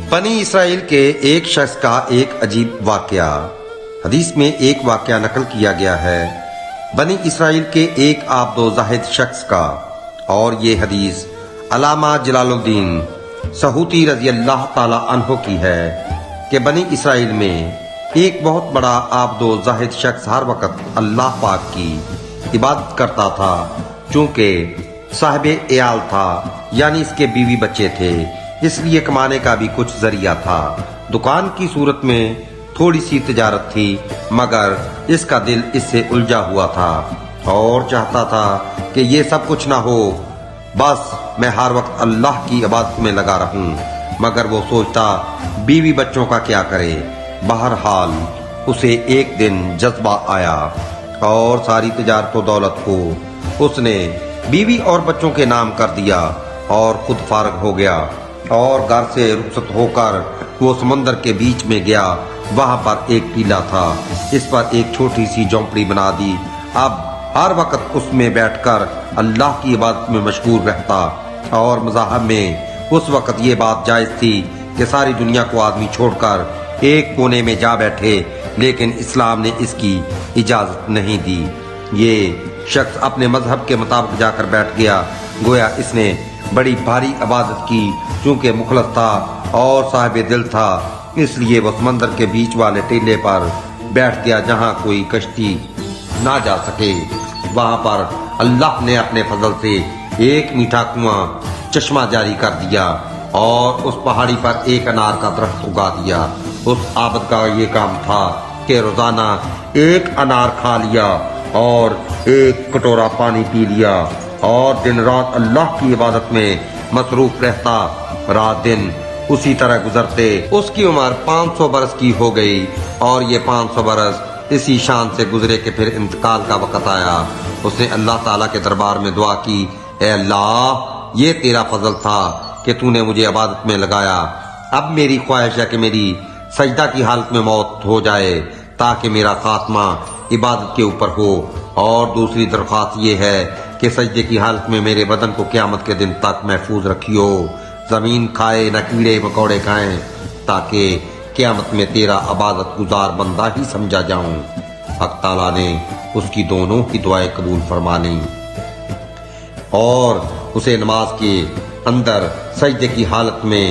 بنی اسرائیل کے ایک شخص کا ایک عجیب واقعہ۔ حدیث میں ایک واقعہ نقل کیا گیا ہے بنی اسرائیل کے ایک عابد و زاہد شخص کا، اور یہ حدیث علامہ جلال الدین سہوتی رضی اللہ تعالی عنہ کی ہے کہ بنی اسرائیل میں ایک بہت بڑا عابد و زاہد شخص ہر وقت اللہ پاک کی عبادت کرتا تھا، چونکہ صاحب عیال تھا، یعنی اس کے بیوی بچے تھے، اس لیے کمانے کا بھی کچھ ذریعہ تھا۔ دکان کی صورت میں تھوڑی سی تجارت تھی، مگر اس کا دل اس سے الجھا ہوا تھا اور چاہتا تھا کہ یہ سب کچھ نہ ہو، بس میں ہر وقت اللہ کی عبادت میں لگا رہوں۔ مگر وہ سوچتا بیوی بچوں کا کیا کرے۔ بہرحال اسے ایک دن جذبہ آیا اور ساری تجارت و دولت کو اس نے بیوی اور بچوں کے نام کر دیا اور خود فارغ ہو گیا، اور گھر سے رخصت ہو کر وہ سمندر کے بیچ میں گیا۔ وہاں پر ایک ٹیلا تھا، اس پر ایک چھوٹی سی جھونپڑی بنا دی۔ اب ہر وقت اس میں بیٹھ کر اللہ کی عبادت میں مشغول رہتا، اور مذاہب میں اس وقت یہ بات جائز تھی کہ ساری دنیا کو آدمی چھوڑ کر ایک کونے میں جا بیٹھے، لیکن اسلام نے اس کی اجازت نہیں دی۔ یہ شخص اپنے مذہب کے مطابق جا کر بیٹھ گیا، گویا اس نے بڑی بھاری عبادت کی۔ چونکہ مخلص تھا اور صاحب دل تھا، اس لیے وہ سمندر کے بیچ والے ٹیلے پر بیٹھ گیا جہاں کوئی کشتی نہ جا سکے۔ وہاں پر اللہ نے اپنے فضل سے ایک میٹھا کنواں چشمہ جاری کر دیا اور اس پہاڑی پر ایک انار کا درخت اگا دیا۔ اس عابد کا یہ کام تھا کہ روزانہ ایک انار کھا لیا اور ایک کٹورا پانی پی لیا، اور دن رات اللہ کی عبادت میں مصروف رہتا۔ رات دن اسی طرح گزرتے۔ اس کی عمر 500 برس کی ہو گئی، اور یہ 500 برس اسی شان سے گزرے کہ پھر انتقال کا وقت آیا۔ اس نے اللہ تعالیٰ کے دربار میں دعا کی، اے اللہ، یہ تیرا فضل تھا کہ تو نے مجھے عبادت میں لگایا۔ اب میری خواہش ہے کہ میری سجدہ کی حالت میں موت ہو جائے، تاکہ میرا خاتمہ عبادت کے اوپر ہو، اور دوسری درخواست یہ ہے کہ سجدے کی حالت میں میرے بدن کو قیامت کے دن تک محفوظ رکھیو، زمین کھائے نہ کیڑے مکوڑے کھائیں، تاکہ قیامت میں تیرا عبادت گزار بندہ ہی سمجھا جاؤں۔ حق تعالیٰ نے اس کی دونوں کی دعائیں قبول فرما لیں، اور اسے نماز کے اندر سجدے کی حالت میں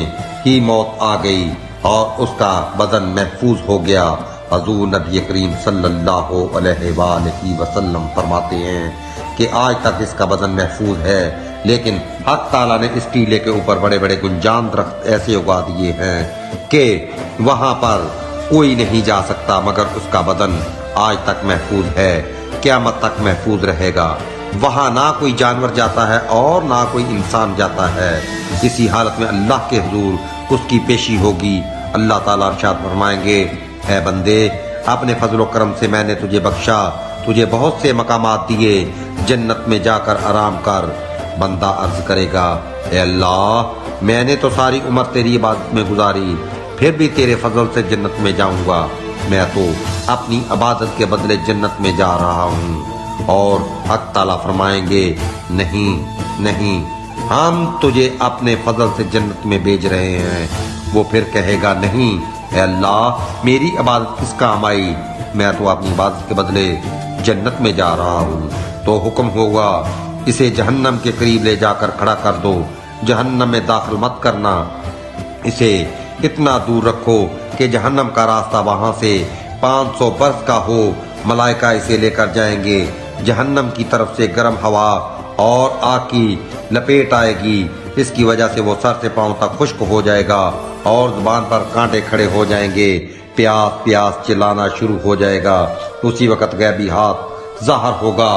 ہی موت آ گئی، اور اس کا بدن محفوظ ہو گیا۔ حضور نبی کریم صلی اللہ علیہ وآلہ وسلم فرماتے ہیں کہ آج تک اس کا بدن محفوظ ہے، لیکن حق تعالیٰ نے اس ٹیلے کے اوپر بڑے بڑے گنجان درخت ایسے اگا دیے ہیں کہ وہاں پر کوئی نہیں جا سکتا، مگر اس کا بدن آج تک محفوظ ہے، قیامت تک محفوظ رہے گا۔ وہاں نہ کوئی جانور جاتا ہے اور نہ کوئی انسان جاتا ہے۔ اسی حالت میں اللہ کے حضور اس کی پیشی ہوگی۔ اللہ تعالیٰ ارشاد فرمائیں گے، اے بندے، اپنے فضل و کرم سے میں نے تجھے بخشا، تجھے بہت سے مقامات دیے، جنت میں جا کر آرام کر۔ بندہ عرض کرے گا، اے اللہ، میں نے تو ساری عمر تیری عبادت میں گزاری، پھر بھی تیرے فضل سے جنت میں جاؤں گا۔ میں تو اپنی عبادت کے بدلے جنت میں جا رہا ہوں۔ اور حق تعالیٰ فرمائیں گے، نہیں نہیں، ہم تجھے اپنے فضل سے جنت میں بھیج رہے ہیں۔ وہ پھر کہے گا، نہیں اے اللہ، میری عبادت کس کام آئی، میں تو اپنی عبادت کے بدلے جنت میں جا رہا ہوں۔ تو حکم ہوگا، اسے جہنم کے قریب لے جا کر کھڑا کر دو، جہنم میں داخل مت کرنا، اسے اتنا دور رکھو کہ جہنم کا راستہ وہاں سے 500 برس کا ہو۔ ملائکہ اسے لے کر جائیں گے، جہنم کی طرف سے گرم ہوا اور آگ کی لپیٹ آئے گی، اس کی وجہ سے وہ سر سے پاؤں تک خشک ہو جائے گا، اور زبان پر کانٹے کھڑے ہو جائیں گے، پیاس پیاس چلانا شروع ہو جائے گا۔ اسی وقت غیبی ہاتھ ظاہر ہوگا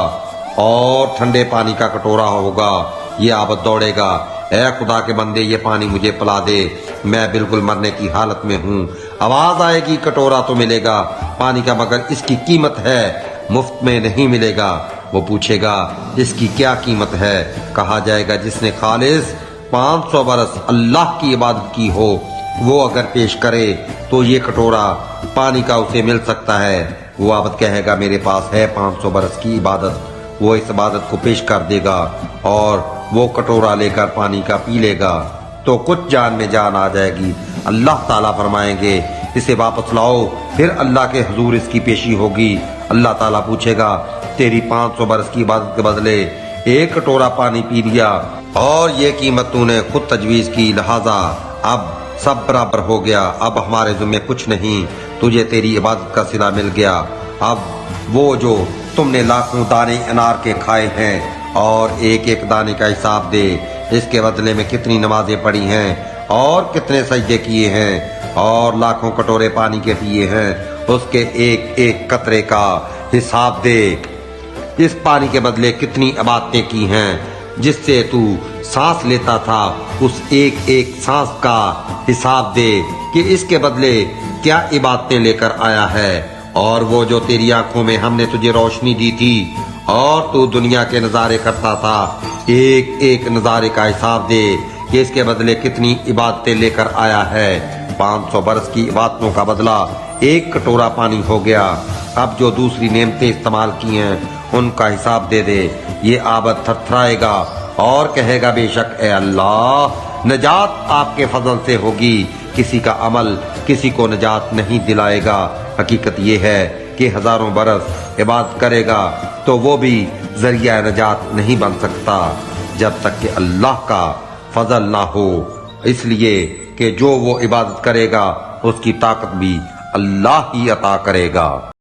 اور ٹھنڈے پانی کا کٹورا ہوگا۔ یہ عابد دوڑے گا، اے خدا کے بندے، یہ پانی مجھے پلا دے، میں بالکل مرنے کی حالت میں ہوں۔ آواز آئے گی، کٹورا تو ملے گا پانی کا، مگر اس کی قیمت ہے، مفت میں نہیں ملے گا۔ وہ پوچھے گا، اس کی کیا قیمت ہے؟ کہا جائے گا، جس نے خالص 500 برس اللہ کی عبادت کی ہو، وہ اگر پیش کرے تو یہ کٹورا پانی کا اسے مل سکتا ہے۔ وہ عابد کہے گا، میرے پاس ہے 500 برس کی عبادت۔ وہ اس عبادت کو پیش کر دے گا، اور وہ کٹورا لے کر پانی کا پی لے گا۔ تو کچھ جان میں جان آ جائے گی۔ اللہ تعالیٰ فرمائیں گے اسے واپس لاؤ، پھر اللہ کے حضور اس کی پیشی ہوگی۔ اللہ تعالیٰ پوچھے گا تیری 500 برس کی عبادت کے بدلے ایک کٹورا پانی پی لیا اور یہ قیمت تو نے خود تجویز کی، لہذا اب سب برابر ہو گیا، اب ہمارے ذمہ کچھ نہیں، تجھے تیری عبادت کا صلہ مل گیا۔ اب وہ جو تم نے لاکھوں دانے انار کے کھائے ہیں اور ایک ایک دانے کا حساب دے، اس کے بدلے میں کتنی نمازیں پڑھی ہیں اور کتنے سجدے کیے ہیں اور لاکھوں کٹورے پانی کے پیے ہیں، اس کے ایک ایک قطرے کا حساب دے۔ اس پانی کے بدلے کتنی عبادتیں کی ہیں، جس سے تو سانس لیتا تھا، اس ایک ایک سانس کا حساب دے کہ اس کے بدلے کیا عبادتیں لے کر آیا ہے۔ اور وہ جو تیری آنکھوں میں ہم نے تجھے روشنی دی تھی اور تو دنیا کے نظارے کرتا تھا، ایک ایک نظارے کا حساب دے کہ اس کے بدلے کتنی عبادتیں لے کر آیا ہے۔ 500 برس کی عبادتوں کا بدلہ ایک کٹورا پانی ہو گیا۔ اب جو دوسری نعمتیں استعمال کی ہیں ان کا حساب دے دے۔ یہ عابد تھرتھرائے گا اور کہے گا بے شک اے اللہ، نجات آپ کے فضل سے ہوگی، کسی کا عمل کسی کو نجات نہیں دلائے گا۔ حقیقت یہ ہے کہ ہزاروں برس عبادت کرے گا تو وہ بھی ذریعہ نجات نہیں بن سکتا جب تک کہ اللہ کا فضل نہ ہو، اس لیے کہ جو وہ عبادت کرے گا اس کی طاقت بھی اللہ ہی عطا کرے گا۔